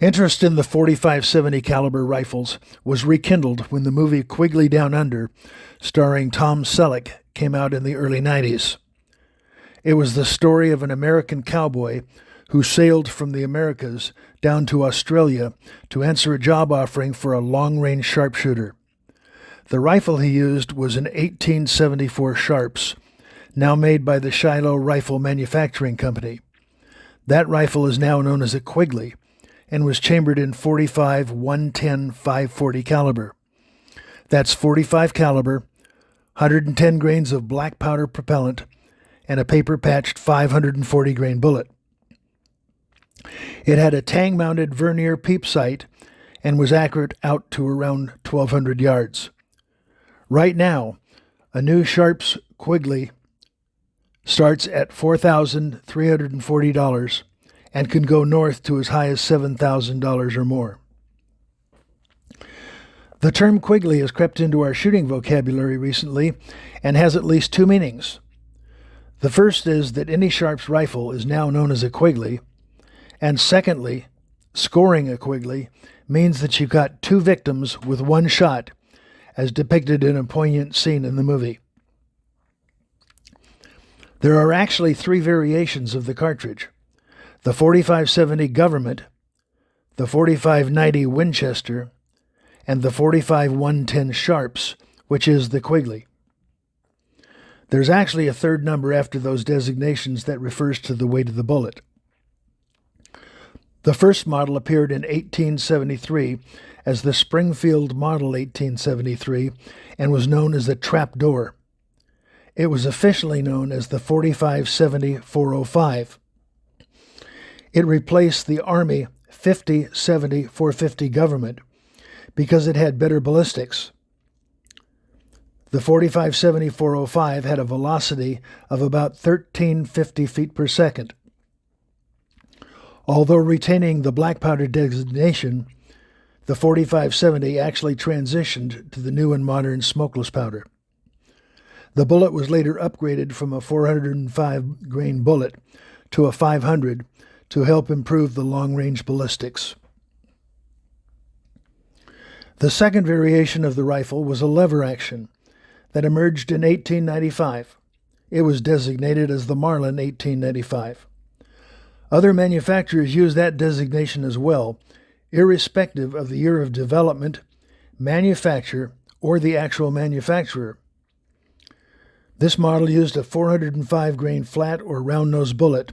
Interest in the 45-70 caliber rifles was rekindled when the movie Quigley Down Under, starring Tom Selleck, came out in the early 90s. It was the story of an American cowboy who sailed from the Americas down to Australia to answer a job offering for a long-range sharpshooter. The rifle he used was an 1874 Sharps, now made by the Shiloh Rifle Manufacturing Company. That rifle is now known as a Quigley and was chambered in 45 110 540 caliber. That's 45 caliber, 110 grains of black powder propellant, and a paper-patched 540 grain bullet. It had a tang-mounted vernier peep sight and was accurate out to around 1,200 yards. Right now, a new Sharps Quigley starts at $4,340 and can go north to as high as $7,000 or more. The term Quigley has crept into our shooting vocabulary recently and has at least two meanings. The first is that any Sharps rifle is now known as a Quigley, and secondly, scoring a Quigley means that you got two victims with one shot, as depicted in a poignant scene in the movie. There are actually three variations of the cartridge: the 45-70 Government, the 45-90 Winchester, and the 45-110 Sharps, which is the Quigley. There's actually a third number after those designations that refers to the weight of the bullet. The first model appeared in 1873 as the Springfield Model 1873 and was known as the Trapdoor. It was officially known as the 45-70 405. It replaced the Army 50-70 450 Government because it had better ballistics. The 45-70 405 had a velocity of about 1,350 feet per second. Although retaining the black powder designation, the 45-70 actually transitioned to the new and modern smokeless powder. The bullet was later upgraded from a 405 grain bullet to a 500 to help improve the long-range ballistics. The second variation of the rifle was a lever action that emerged in 1895. It was designated as the Marlin 1895. Other manufacturers use that designation as well, irrespective of the year of development, manufacture, or the actual manufacturer. This model used a 405 grain flat or round nose bullet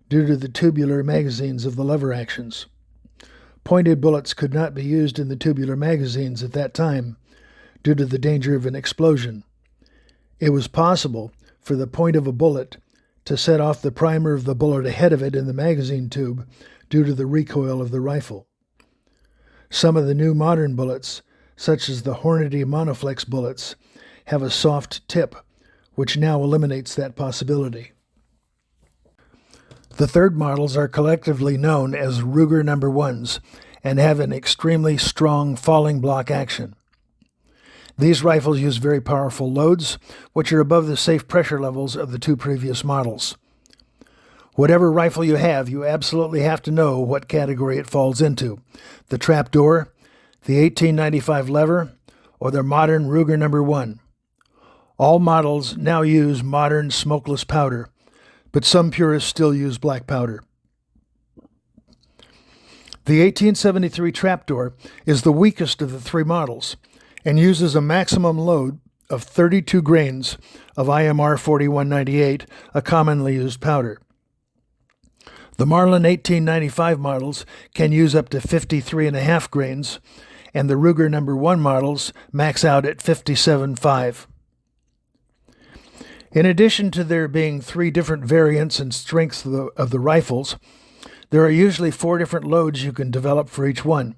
due to the tubular magazines of the lever actions. Pointed bullets could not be used in the tubular magazines at that time due to the danger of an explosion. It was possible for the point of a bullet to set off the primer of the bullet ahead of it in the magazine tube due to the recoil of the rifle. Some of the new modern bullets, such as the Hornady Monoflex bullets, have a soft tip, which now eliminates that possibility. The third models are collectively known as Ruger No. 1s and have an extremely strong falling block action. These rifles use very powerful loads, which are above the safe pressure levels of the two previous models. Whatever rifle you have, you absolutely have to know what category it falls into: the Trapdoor, the 1895 lever, or the modern Ruger No. 1. All models now use modern smokeless powder, but some purists still use black powder. The 1873 Trapdoor is the weakest of the three models and uses a maximum load of 32 grains of IMR 4198, a commonly used powder. The Marlin 1895 models can use up to 53.5 grains, and the Ruger No. 1 models max out at 57.5. In addition to there being three different variants and strengths of the rifles, there are usually four different loads you can develop for each one.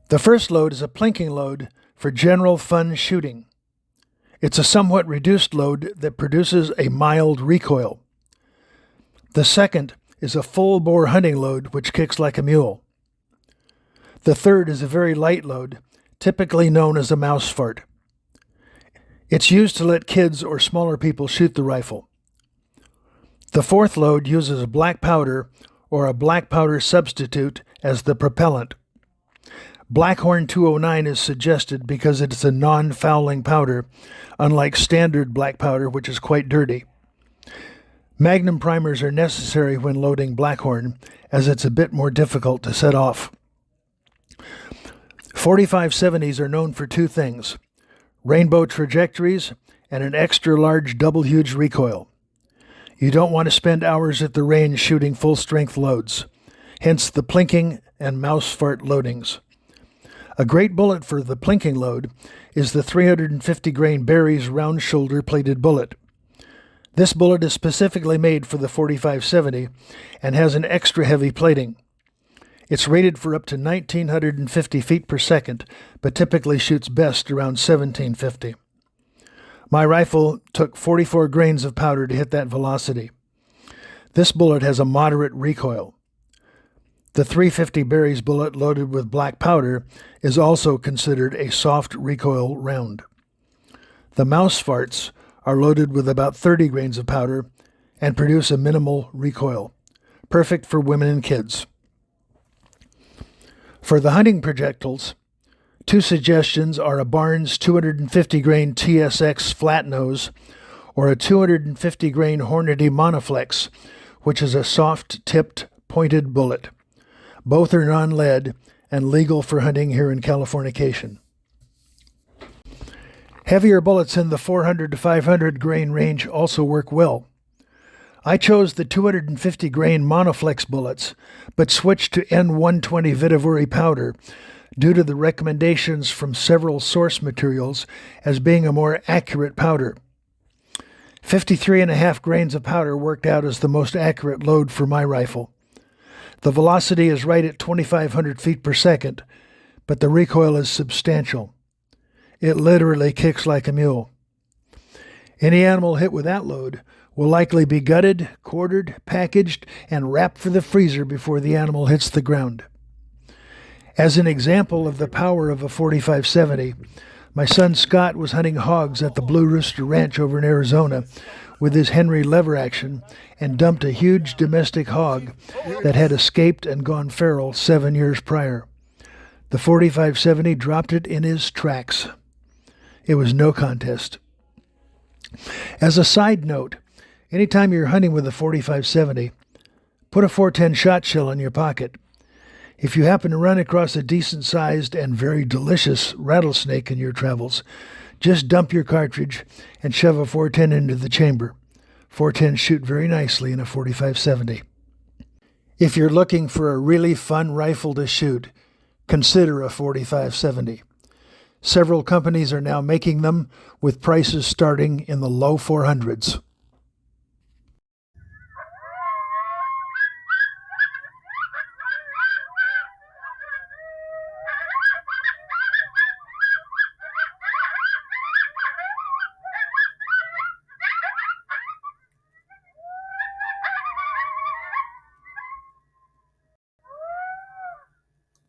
The first load is a plinking load for general fun shooting. It's a somewhat reduced load that produces a mild recoil. The second is a full-bore hunting load which kicks like a mule. The third is a very light load, typically known as a mouse fart. It's used to let kids or smaller people shoot the rifle. The fourth load uses a black powder or a black powder substitute as the propellant. Blackhorn 209 is suggested because it's a non-fouling powder, unlike standard black powder, which is quite dirty. Magnum primers are necessary when loading Blackhorn, as it's a bit more difficult to set off. 4570s are known for two things: rainbow trajectories and an extra large double huge recoil. You don't want to spend hours at the range shooting full-strength loads, hence the plinking and mouse fart loadings. A great bullet for the plinking load is the 350 grain Barry's round shoulder plated bullet. This bullet is specifically made for the 4570 and has an extra heavy plating. It's rated for up to 1950 feet per second, but typically shoots best around 1750. My rifle took 44 grains of powder to hit that velocity. This bullet has a moderate recoil. The 350 Barry's bullet loaded with black powder is also considered a soft recoil round. The mouse farts are loaded with about 30 grains of powder and produce a minimal recoil, perfect for women and kids. For the hunting projectiles, two suggestions are a Barnes 250 grain TSX flat nose or a 250 grain Hornady Monoflex, which is a soft-tipped, pointed bullet. Both are non-lead and legal for hunting here in Californication. Heavier bullets in the 400 to 500 grain range also work well. I chose the 250 grain Monoflex bullets, but switched to N120 Vihtavuori powder due to the recommendations from several source materials as being a more accurate powder. 53.5 grains of powder worked out as the most accurate load for my rifle. The velocity is right at 2,500 feet per second, but the recoil is substantial. It literally kicks like a mule. Any animal hit with that load will likely be gutted, quartered, packaged, and wrapped for the freezer before the animal hits the ground. As an example of the power of a 4570, my son Scott was hunting hogs at the Blue Rooster Ranch over in Arizona with his Henry lever action and dumped a huge domestic hog that had escaped and gone feral 7 years prior. The 4570 dropped it in his tracks. It was no contest. As a side note, anytime you're hunting with a 4570, put a 410 shot shell in your pocket. If you happen to run across a decent-sized and very delicious rattlesnake in your travels, just dump your cartridge and shove a 410 into the chamber. 410s shoot very nicely in a 4570. If you're looking for a really fun rifle to shoot, consider a 4570. Several companies are now making them with prices starting in the low 400s.